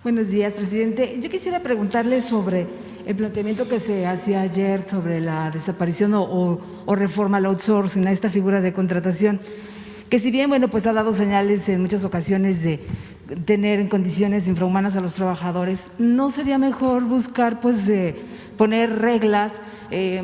Buenos días, presidente. Yo quisiera preguntarle sobre el planteamiento que se hacía ayer sobre la desaparición o reforma al outsourcing, a esta figura de contratación, que si bien, bueno, pues ha dado señales en muchas ocasiones de tener en condiciones infrahumanas a los trabajadores, ¿no sería mejor buscar, pues, de poner reglas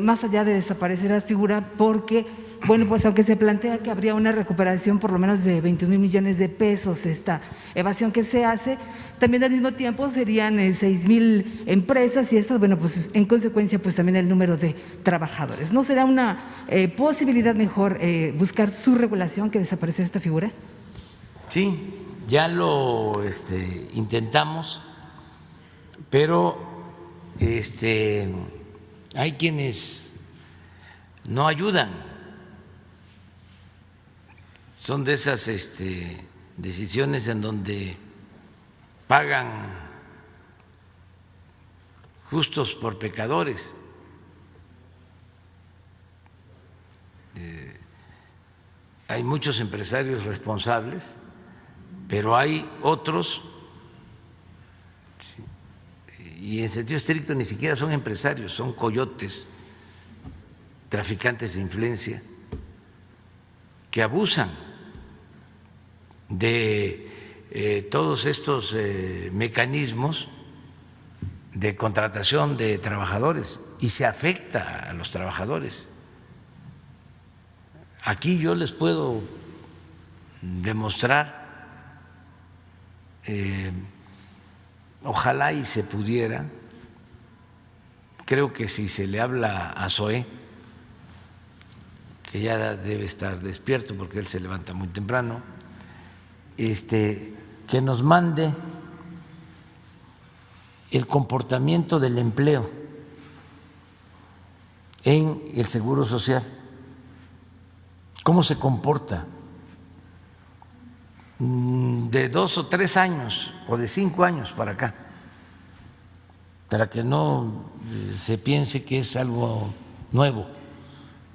más allá de desaparecer la figura? Porque, bueno, pues aunque se plantea que habría una recuperación por lo menos de 21,000 millones de pesos, esta evasión que se hace, también al mismo tiempo serían 6,000 empresas y estas, bueno, pues en consecuencia, pues también el número de trabajadores. ¿No será una posibilidad mejor buscar su regulación que desaparecer esta figura? Sí, ya lo intentamos, pero hay quienes no ayudan. Son de esas decisiones en donde pagan justos por pecadores. Hay muchos empresarios responsables, pero hay otros, y en sentido estricto ni siquiera son empresarios, son coyotes, traficantes de influencia, que abusan de todos estos mecanismos de contratación de trabajadores y se afecta a los trabajadores. Aquí yo les puedo demostrar, ojalá y se pudiera, creo que si se le habla a Zoé, que ya debe estar despierto porque él se levanta muy temprano, que nos mande el comportamiento del empleo en el Seguro Social, cómo se comporta de 2 o 3 años o de 5 años para acá, para que no se piense que es algo nuevo.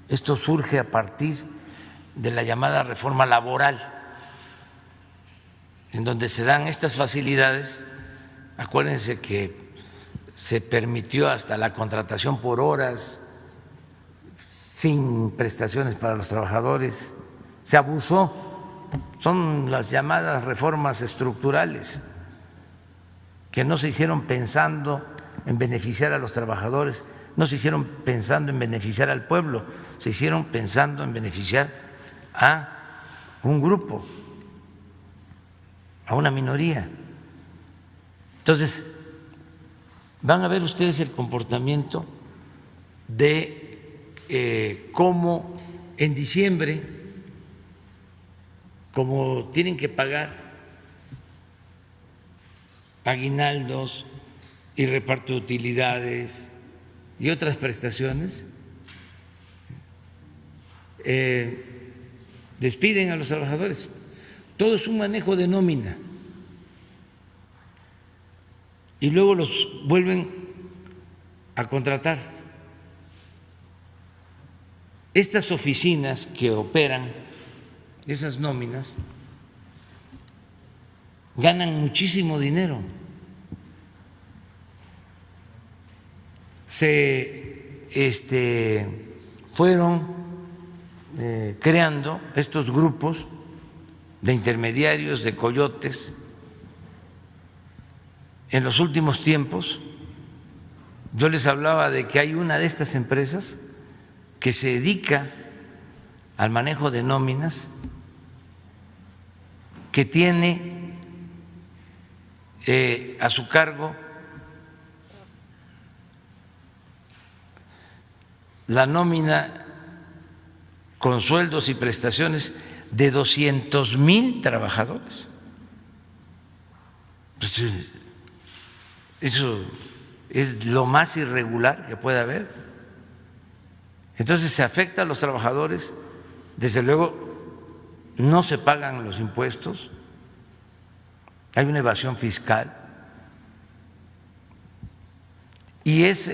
Esto surge a partir de la llamada reforma laboral, en donde se dan estas facilidades. Acuérdense que se permitió hasta la contratación por horas, sin prestaciones para los trabajadores, se abusó, son las llamadas reformas estructurales, que no se hicieron pensando en beneficiar a los trabajadores, no se hicieron pensando en beneficiar al pueblo, se hicieron pensando en beneficiar a un grupo, a una minoría. Entonces, van a ver ustedes el comportamiento de cómo en diciembre, como tienen que pagar aguinaldos y reparto de utilidades y otras prestaciones, despiden a los trabajadores. Todo es un manejo de nómina y luego los vuelven a contratar. Estas oficinas que operan esas nóminas ganan muchísimo dinero. Se fueron creando estos grupos de intermediarios, de coyotes. En los últimos tiempos yo les hablaba de que hay una de estas empresas que se dedica al manejo de nóminas, que tiene a su cargo la nómina con sueldos y prestaciones de 200,000 trabajadores. Pues eso es lo más irregular que puede haber. Entonces se afecta a los trabajadores, desde luego no se pagan los impuestos, hay una evasión fiscal y es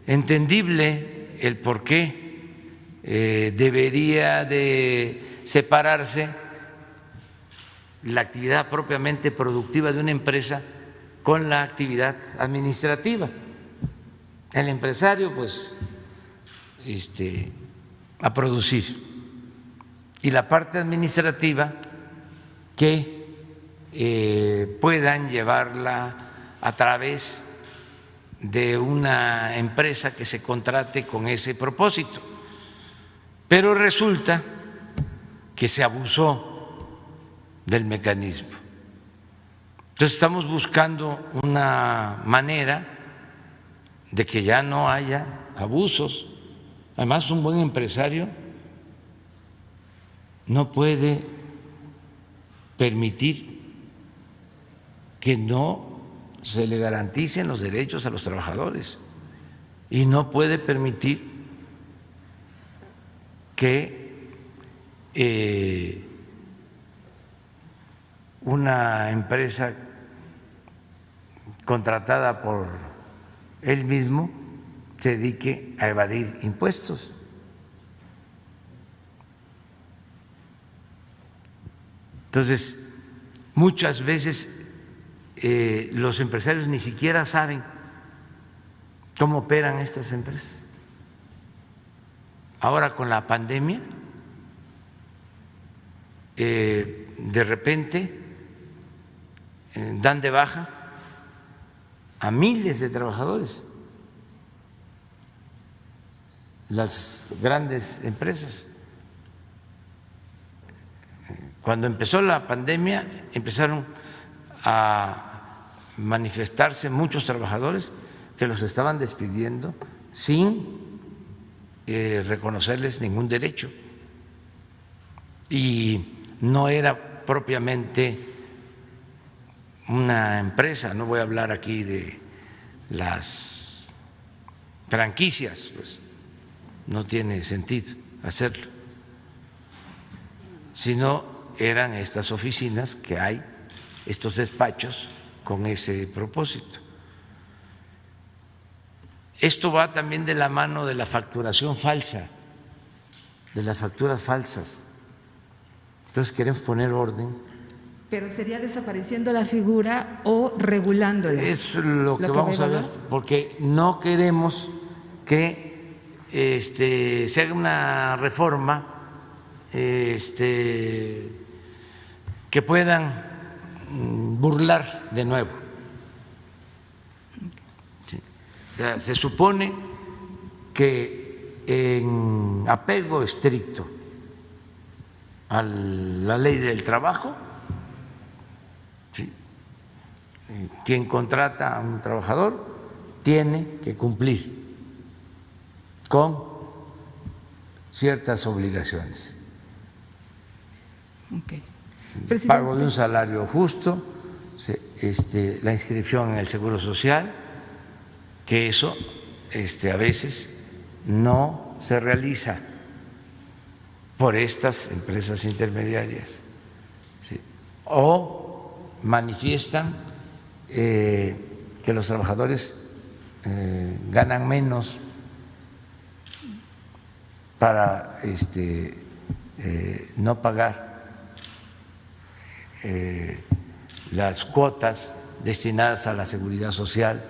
entendible el por qué debería de separarse la actividad propiamente productiva de una empresa con la actividad administrativa. El empresario, pues, a producir, y la parte administrativa que puedan llevarla a través de una empresa que se contrate con ese propósito. Pero resulta que se abusó del mecanismo. Entonces estamos buscando una manera de que ya no haya abusos. Además, un buen empresario no puede permitir que no se le garanticen los derechos a los trabajadores y no puede permitir que una empresa contratada por él mismo se dedique a evadir impuestos. Entonces, muchas veces los empresarios ni siquiera saben cómo operan estas empresas. Ahora con la pandemia, de repente dan de baja a miles de trabajadores las grandes empresas. Cuando empezó la pandemia empezaron a manifestarse muchos trabajadores que los estaban despidiendo sin reconocerles ningún derecho, y no era propiamente una empresa. No voy a hablar aquí de las franquicias, pues no tiene sentido hacerlo, sino eran estas oficinas que hay, estos despachos con ese propósito. Esto va también de la mano de la facturación falsa, de las facturas falsas. Entonces queremos poner orden. Pero sería desapareciendo la figura o regulándola. Es lo que vamos a ver, porque no queremos que se haga una reforma que puedan burlar de nuevo. O sea, se supone que en apego estricto a la ley del trabajo, ¿sí?, quien contrata a un trabajador tiene que cumplir con ciertas obligaciones. Okay. Pago de un salario justo, la inscripción en el Seguro Social, que eso a veces no se realiza por estas empresas intermediarias, ¿sí?, o manifiestan que los trabajadores ganan menos para no pagar las cuotas destinadas a la seguridad social.